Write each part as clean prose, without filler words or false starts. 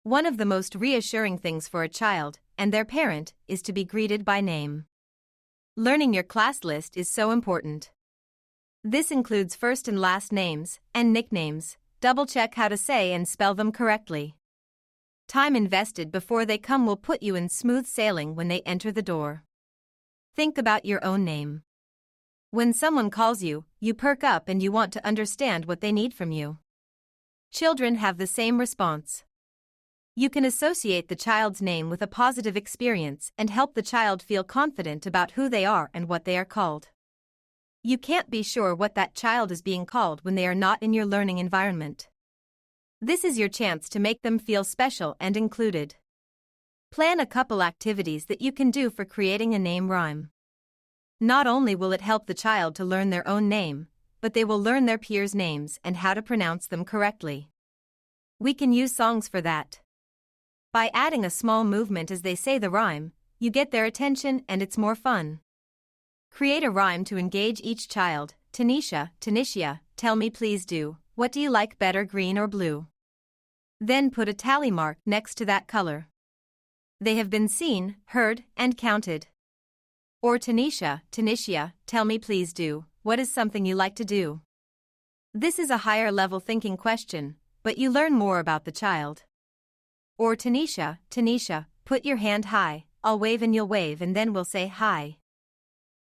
One of the most reassuring things for a child and their parent is to be greeted by name. Learning your class list is so important. This includes first and last names and nicknames. Double-check how to say and spell them correctly. Time invested before they come will put you in smooth sailing when they enter the door. Think about your own name. When someone calls you, you perk up and you want to understand what they need from you. Children have the same response. You can associate the child's name with a positive experience and help the child feel confident about who they are and what they are called. You can't be sure what that child is being called when they are not in your learning environment. This is your chance to make them feel special and included. Plan a couple activities that you can do for creating a name rhyme. Not only will it help the child to learn their own name, but they will learn their peers' names and how to pronounce them correctly. We can use songs for that. By adding a small movement as they say the rhyme, you get their attention and it's more fun. Create a rhyme to engage each child. Tanisha, Tanisha, tell me please do, what do you like better, green or blue? Then put a tally mark next to that color. They have been seen, heard, and counted. Or Tanisha, Tanisha, tell me please do, what is something you like to do? This is a higher level thinking question, but you learn more about the child. Or Tanisha, Tanisha, put your hand high, I'll wave and you'll wave and then we'll say hi.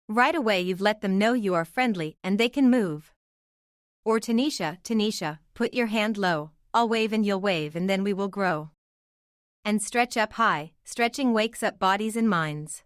Right away you've let them know you are friendly and they can move. Or Tanisha, Tanisha, put your hand low, I'll wave and you'll wave and then we will grow. And stretch up high. Stretching wakes up bodies and minds.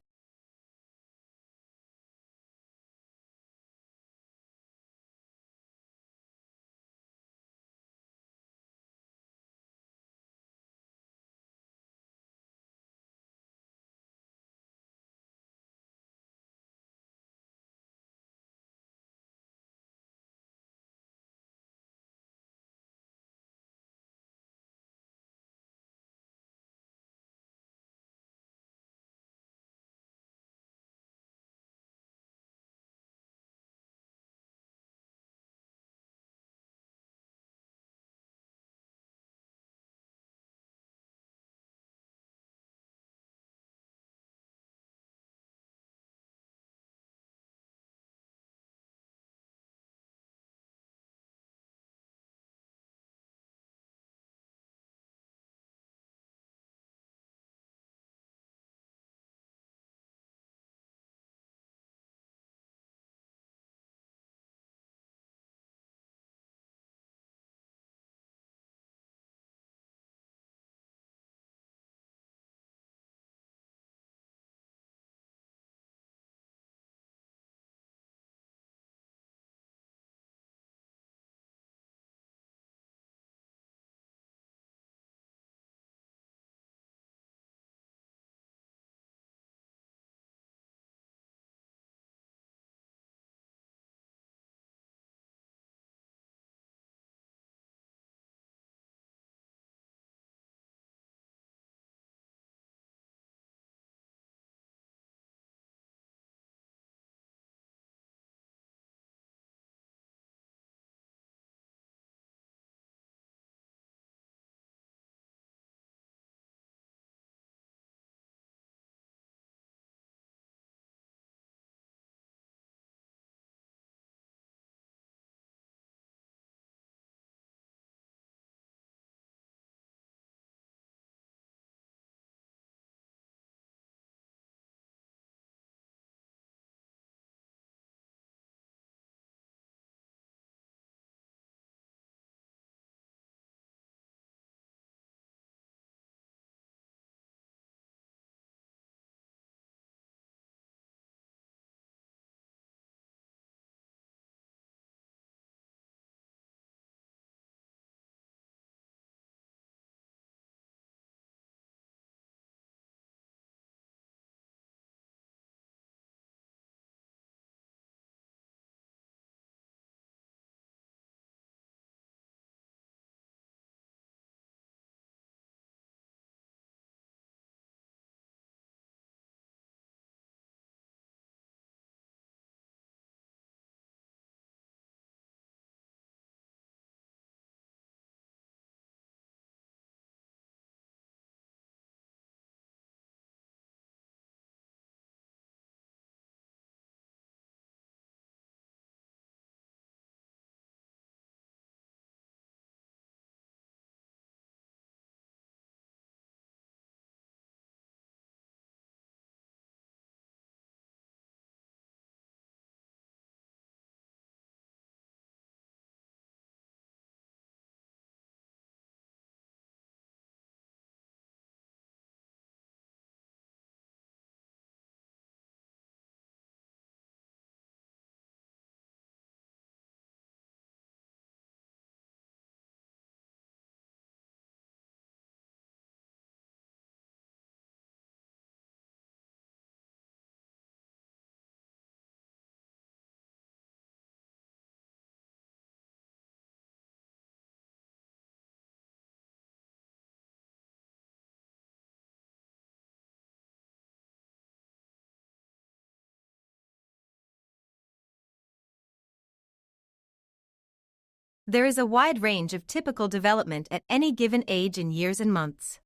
There is a wide range of typical development at any given age in years and months.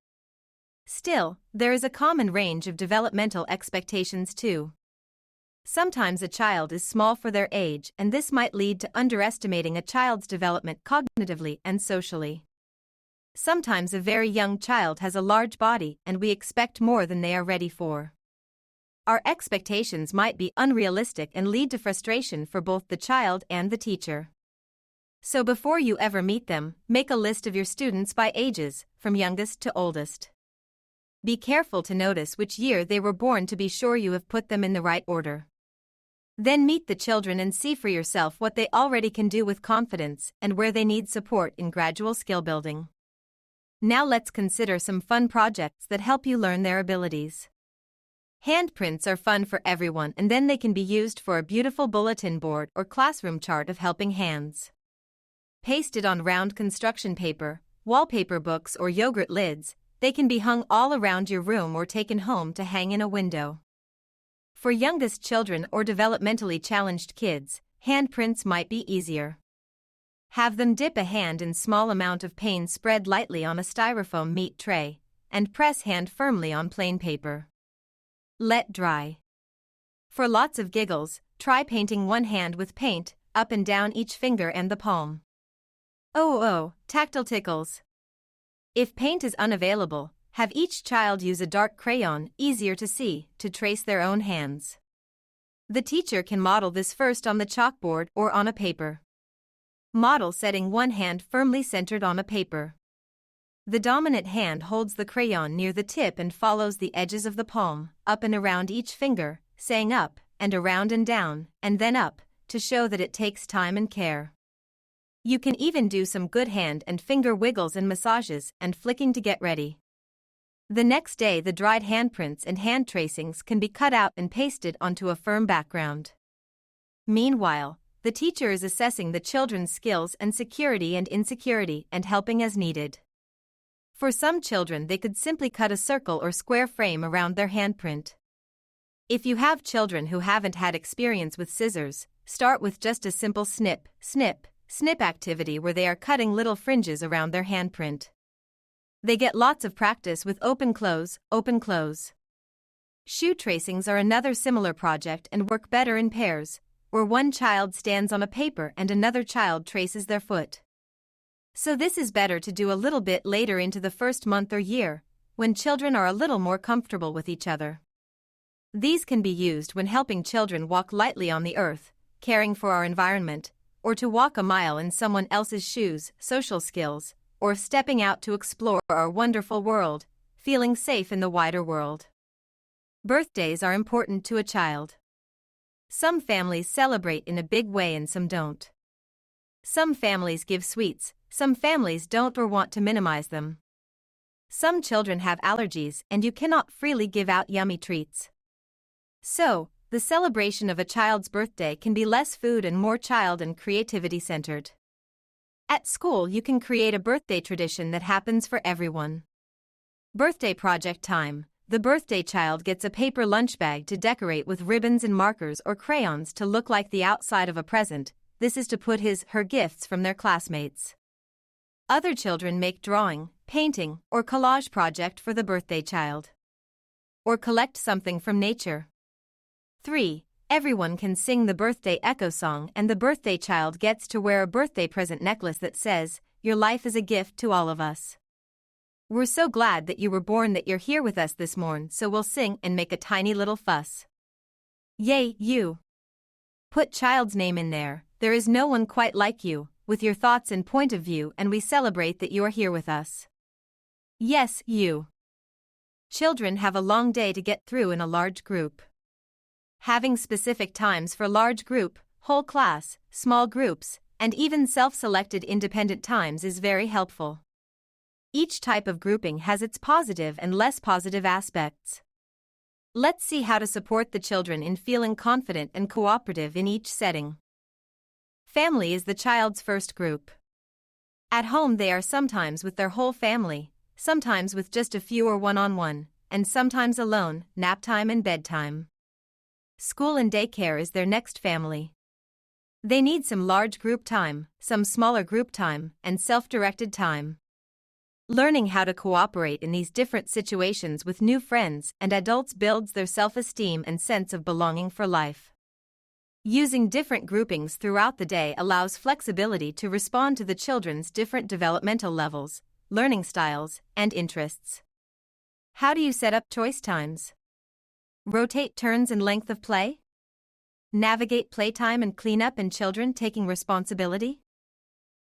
Still, there is a common range of developmental expectations too. Sometimes a child is small for their age, and this might lead to underestimating a child's development cognitively and socially. Sometimes a very young child has a large body and we expect more than they are ready for. Our expectations might be unrealistic and lead to frustration for both the child and the teacher. So before you ever meet them, make a list of your students by ages, from youngest to oldest. Be careful to notice which year they were born to be sure you have put them in the right order. Then meet the children and see for yourself what they already can do with confidence and where they need support in gradual skill building. Now let's consider some fun projects that help you learn their abilities. Handprints are fun for everyone, and then they can be used for a beautiful bulletin board or classroom chart of helping hands. Pasted on round construction paper, wallpaper books or yogurt lids, they can be hung all around your room or taken home to hang in a window. For youngest children or developmentally challenged kids, handprints might be easier. Have them dip a hand in small amount of paint spread lightly on a styrofoam meat tray, and press hand firmly on plain paper. Let dry. For lots of giggles, try painting one hand with paint, up and down each finger and the palm. Oh, tactile tickles. If paint is unavailable, have each child use a dark crayon, easier to see, to trace their own hands. The teacher can model this first on the chalkboard or on a paper. Model setting one hand firmly centered on a paper. The dominant hand holds the crayon near the tip and follows the edges of the palm, up and around each finger, saying up, and around and down, and then up, to show that it takes time and care. You can even do some good hand and finger wiggles and massages and flicking to get ready. The next day the dried handprints and hand tracings can be cut out and pasted onto a firm background. Meanwhile, the teacher is assessing the children's skills and security and insecurity and helping as needed. For some children they could simply cut a circle or square frame around their handprint. If you have children who haven't had experience with scissors, start with just a simple snip, snip, snip activity where they are cutting little fringes around their handprint. They get lots of practice with open close, open close. Shoe tracings are another similar project and work better in pairs, where one child stands on a paper and another child traces their foot. So this is better to do a little bit later into the first month or year, when children are a little more comfortable with each other. These can be used when helping children walk lightly on the earth, caring for our environment, or to walk a mile in someone else's shoes, social skills, or stepping out to explore our wonderful world, feeling safe in the wider world. Birthdays are important to a child. Some families celebrate in a big way and some don't. Some families give sweets, some families don't or want to minimize them. Some children have allergies and you cannot freely give out yummy treats. So, the celebration of a child's birthday can be less food and more child and creativity centered. At school you can create a birthday tradition that happens for everyone. Birthday project time. The birthday child gets a paper lunch bag to decorate with ribbons and markers or crayons to look like the outside of a present. This is to put her gifts from their classmates. Other children make drawing, painting, or collage project for the birthday child. Or collect something from nature. 3. Everyone can sing the birthday echo song and the birthday child gets to wear a birthday present necklace that says, "Your life is a gift to all of us. We're so glad that you were born that you're here with us this morn, so we'll sing and make a tiny little fuss." Yay, you! Put child's name in there. There is no one quite like you, with your thoughts and point of view, and we celebrate that you are here with us. Yes, you. Children have a long day to get through in a large group. Having specific times for large group, whole class, small groups, and even self-selected independent times is very helpful. Each type of grouping has its positive and less positive aspects. Let's see how to support the children in feeling confident and cooperative in each setting. Family is the child's first group. At home they are sometimes with their whole family, sometimes with just a few or one-on-one, and sometimes alone, nap time and bedtime. School and daycare is their next family. They need some large group time, some smaller group time, and self-directed time. Learning how to cooperate in these different situations with new friends and adults builds their self-esteem and sense of belonging for life. Using different groupings throughout the day allows flexibility to respond to the children's different developmental levels, learning styles, and interests. How do you set up choice times? Rotate turns and length of play? Navigate playtime and cleanup and children taking responsibility?